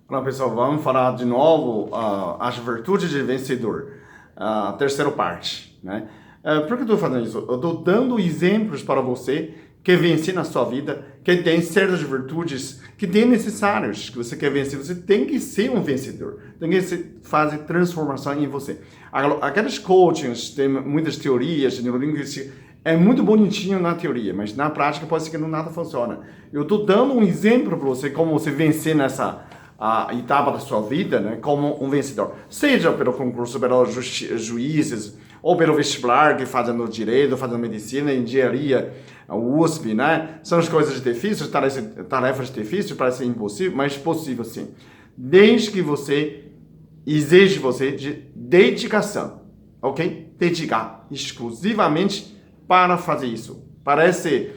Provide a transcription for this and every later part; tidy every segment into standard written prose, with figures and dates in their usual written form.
Olá pessoal, vamos falar de novo as virtudes de vencedor, a terceira parte, né? Por que eu estou fazendo isso? Eu estou dando exemplos para você que vencer na sua vida, que tem certas virtudes que tem necessárias, que você quer vencer, você tem que ser um vencedor, tem que fazer transformação em você. Aqueles coachings, tem muitas teorias de neurolinguística, é muito bonitinho na teoria, mas na prática pode ser que não nada funciona. Eu estou dando um exemplo para você como você vencer nessa a etapa da sua vida, né, como um vencedor. Seja pelo concurso, pelos juízes, ou pelo vestibular, que fazendo direito, fazendo medicina, engenharia, USP, né? São as coisas difíceis, tarefas difíceis, parece impossível, mas possível sim. Desde que você exige você de dedicação, ok? Dedicar exclusivamente para fazer isso. Parece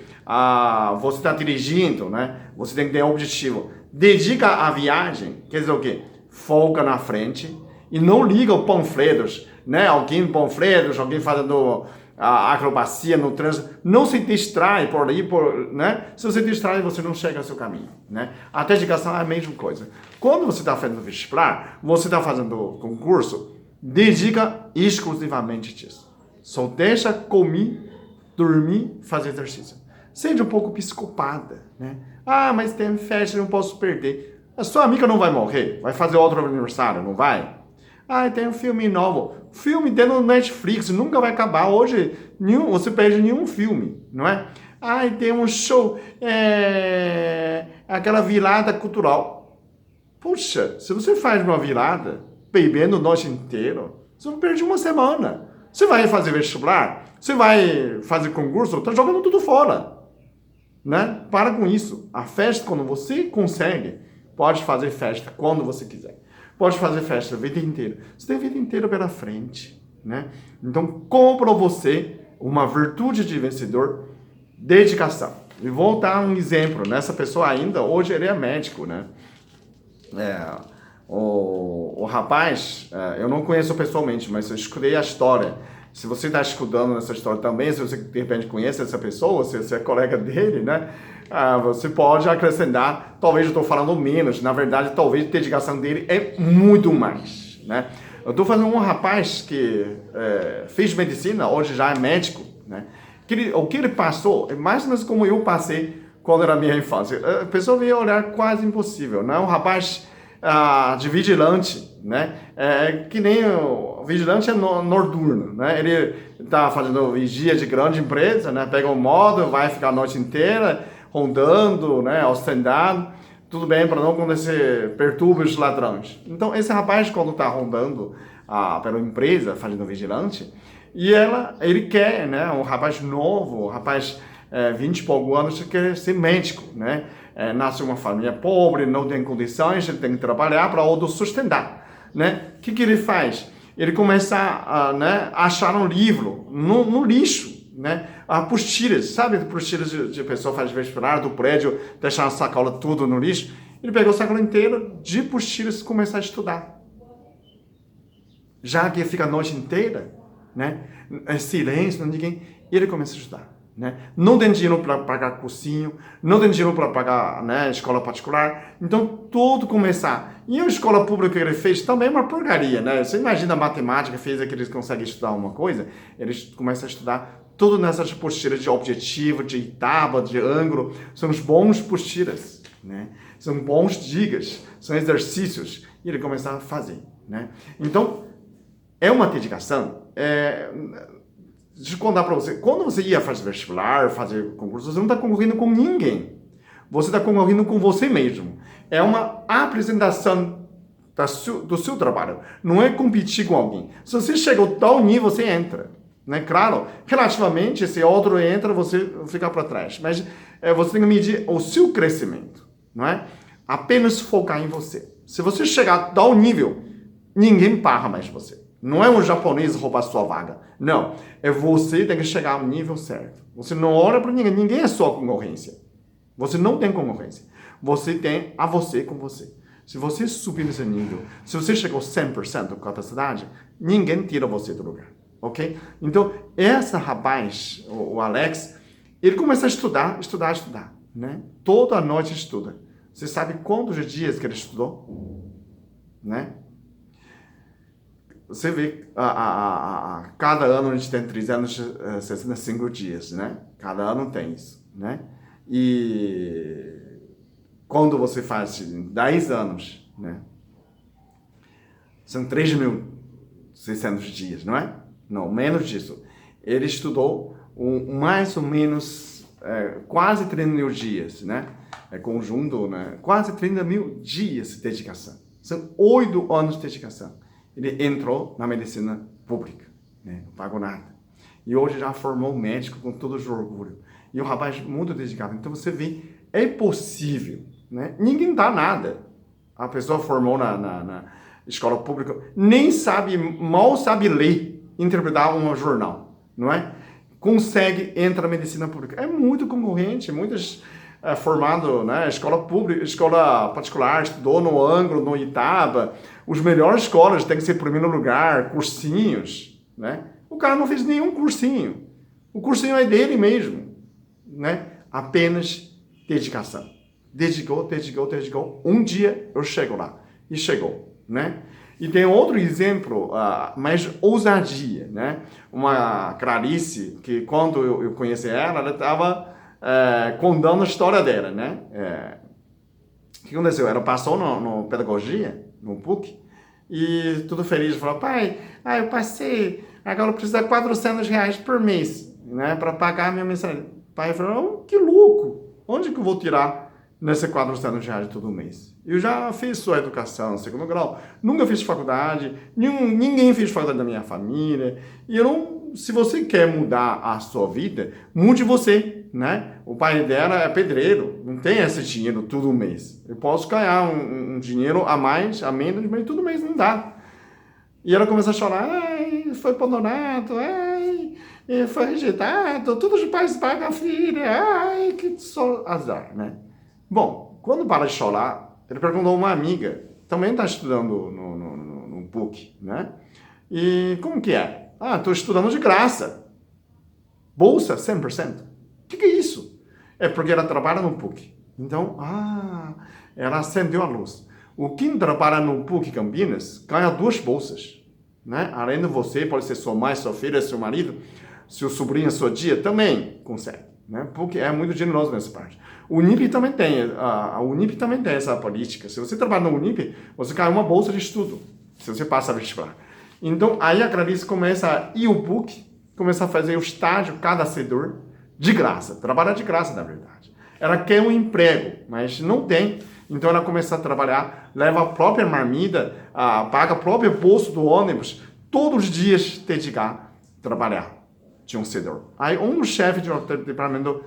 você está dirigindo, né? Você tem que ter um objetivo. Dedica a viagem, quer dizer o quê? Foca na frente e não liga os panfletos, né? Alguém panfletos, alguém fazendo a acrobacia no trânsito, não se distrai por aí, né? Se você distrai, você não chega ao seu caminho, né? A dedicação é a mesma coisa. Quando você está fazendo vestibular, você está fazendo concurso, dedica exclusivamente disso. Só deixa comer, dormir, fazer exercício. Seja um pouco psicopata, né? Ah, mas tem festa, não posso perder. A sua amiga não vai morrer? Vai fazer outro aniversário, não vai? Ah, tem um filme novo. Filme dentro do Netflix, nunca vai acabar. Hoje, você perde nenhum filme, não é? Ah, tem um show, aquela virada cultural. Puxa, se você faz uma virada, bebendo a noite inteira, você vai perder uma semana. Você vai fazer vestibular? Você vai fazer concurso? Tá jogando tudo fora. Né? Para com isso. A festa, quando você consegue, pode fazer festa quando você quiser. Pode fazer festa a vida inteira. Você tem a vida inteira pela frente. Né? Então, compra você uma virtude de vencedor, dedicação. E vou dar um exemplo. Nessa pessoa ainda, hoje ele é médico. Né? O rapaz, eu não conheço pessoalmente, mas eu escutei a história. Se você está escutando essa história também, se você de repente conhece essa pessoa, se você é colega dele, né? Você pode acrescentar, talvez eu estou falando menos, na verdade, talvez a dedicação dele é muito mais, né? Eu estou falando de um rapaz que fez medicina, hoje já é médico, né? O que ele passou é mais ou menos como eu passei quando era minha infância. A pessoa veio olhar quase impossível, né? Um rapaz de vigilante, né? Que nem o vigilante é noturno, né? Ele está fazendo vigia de grande empresa, né? Pega um modo, vai ficar a noite inteira rondando, né? Ostentando, tudo bem para não acontecer perturbe os ladrões. Então esse rapaz quando está rondando pela empresa fazendo vigilante e ele quer, né? Um rapaz novo, um rapaz 20 e poucos anos que quer ser médico, né? Nasce uma família pobre, não tem condições, ele tem que trabalhar para autossustentar, né? O que ele faz? Ele começa a achar um livro no lixo, né? Apostilas, sabe? Apostilas de pessoa faz vestibular do prédio, deixar a sacola tudo no lixo. Ele pegou a sacola inteira de apostilas e começa a estudar. Já que fica a noite inteira, né? Silêncio, ninguém, ele começa a estudar. Né? Não tem dinheiro para pagar cursinho, não tem dinheiro para pagar, né, escola particular, então tudo começar. E a escola pública que ele fez também é uma porcaria, né? Você imagina a matemática, fez que eles conseguem estudar uma coisa, eles começam a estudar tudo nessas posturas de objetivo, de etapa, de ângulo, são os bons posturas, né? São bons dicas, são exercícios, e ele começa a fazer, né? Então, é uma dedicação, deixa eu contar para você. Quando você ia fazer vestibular, fazer concurso, você não está concorrendo com ninguém. Você está concorrendo com você mesmo. É uma apresentação do seu trabalho. Não é competir com alguém. Se você chegou a tal nível, você entra. Né? Claro, relativamente, se outro entra, você fica para trás. Mas você tem que medir o seu crescimento. Não é? Apenas focar em você. Se você chegar a tal nível, ninguém paga mais você. Não é um japonês roubar sua vaga. Não. É você que tem que chegar ao nível certo. Você não olha para ninguém. Ninguém é sua concorrência. Você não tem concorrência. Você tem a você com você. Se você subir nesse nível, se você chegou 100% com a capacidade, ninguém tira você do lugar. Ok? Então, esse rapaz, o Alex, ele começa a estudar, né? Toda noite estuda. Você sabe quantos dias que ele estudou? né? Você vê, cada ano a gente tem 365 dias, né? Cada ano tem isso, né? E quando você faz 10 anos, né? São 3.600 dias, não é? Não, menos disso. Ele estudou mais ou menos quase 30.000 dias, né? Conjunto, né? Quase 30.000 dias de dedicação. São 8 anos de dedicação. Ele entrou na medicina pública, né? Não pagou nada. E hoje já formou médico com todo o orgulho. E o rapaz muito dedicado. Então você vê, é possível, né? Ninguém dá nada. A pessoa formou na escola pública, nem sabe, mal sabe ler, interpretar um jornal, não é? Consegue entrar na medicina pública. É muito concorrente, muitas formado, né, escola pública, escola particular, estudou no Anglo, no Itaba, os melhores escolas têm que ser primeiro lugar, cursinhos, né? O cara não fez nenhum cursinho. O cursinho é dele mesmo, né? Apenas dedicação. Dedicou. Um dia eu chego lá. E chegou, né? E tem outro exemplo, mais ousadia, né? Uma Clarice, que quando eu conheci ela estava contando a história dela, né? O que aconteceu? Ela passou no pedagogia, no PUC, e tudo feliz, falou, pai, eu passei, agora eu preciso de R$400 por mês, né? Para pagar a minha mensalidade. O pai falou, que louco, onde que eu vou tirar nesses R$400 todo mês? Eu já fiz sua educação, segundo grau, nunca fiz faculdade, ninguém fez faculdade da minha família, e eu não, se você quer mudar a sua vida, mude você, né? O pai dela é pedreiro, não tem esse dinheiro todo mês. Eu posso ganhar um dinheiro a mais, a menos, mas todo mês não dá. E ela começa a chorar, foi abandonado, foi rejeitado, todos os pais pagam a filha, que só azar, né? Bom, quando para de chorar, ele perguntou a uma amiga, também está estudando no PUC, né? E como que é? Estou estudando de graça. Bolsa 100%. O que é isso? É porque ela trabalha no PUC. Então, ela acendeu a luz. Quem trabalha no PUC Campinas ganha 2 bolsas, né? Além de você, pode ser sua mãe, sua filha, seu marido, seu sobrinho, sua tia, também consegue, né? PUC é muito generoso nessa parte. O Unip também tem, a Unip também tem essa política. Se você trabalha no Unip, você ganha uma bolsa de estudo, se você passa a vestibular. Então, aí a Clarice começa a ir ao PUC, começa a fazer o estágio cadastrador de graça. Trabalha de graça, na verdade. Ela quer um emprego, mas não tem. Então, ela começa a trabalhar, leva a própria marmita, paga o próprio bolso do ônibus, todos os dias dedicar a trabalhar. Tinha um cedor. Aí, um chefe de departamento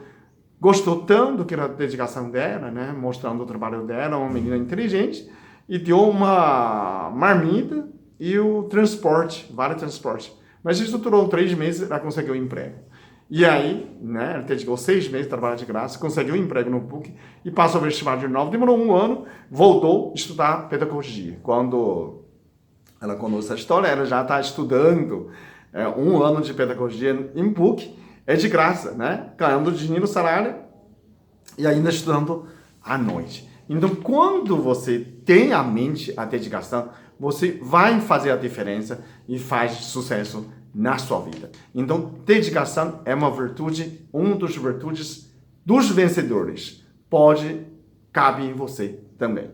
gostou tanto da dedicação dela, né, mostrando o trabalho dela, uma menina inteligente, e deu uma marmita e o transporte, vale transporte. Mas isso durou 3 meses, ela conseguiu um emprego. E aí, né, ela dedicou 6 meses de trabalho de graça, conseguiu um emprego no PUC e passou a vestibular de novo. Demorou 1 ano, voltou a estudar pedagogia. Quando ela contou essa história, ela já está estudando 1 ano de pedagogia em PUC, é de graça, né? Ganhando dinheiro, salário e ainda estudando à noite. Então, quando você tem a mente, a dedicação, você vai fazer a diferença e faz sucesso na sua vida. Então, dedicação é uma virtude, uma das virtudes dos vencedores. Cabe em você também.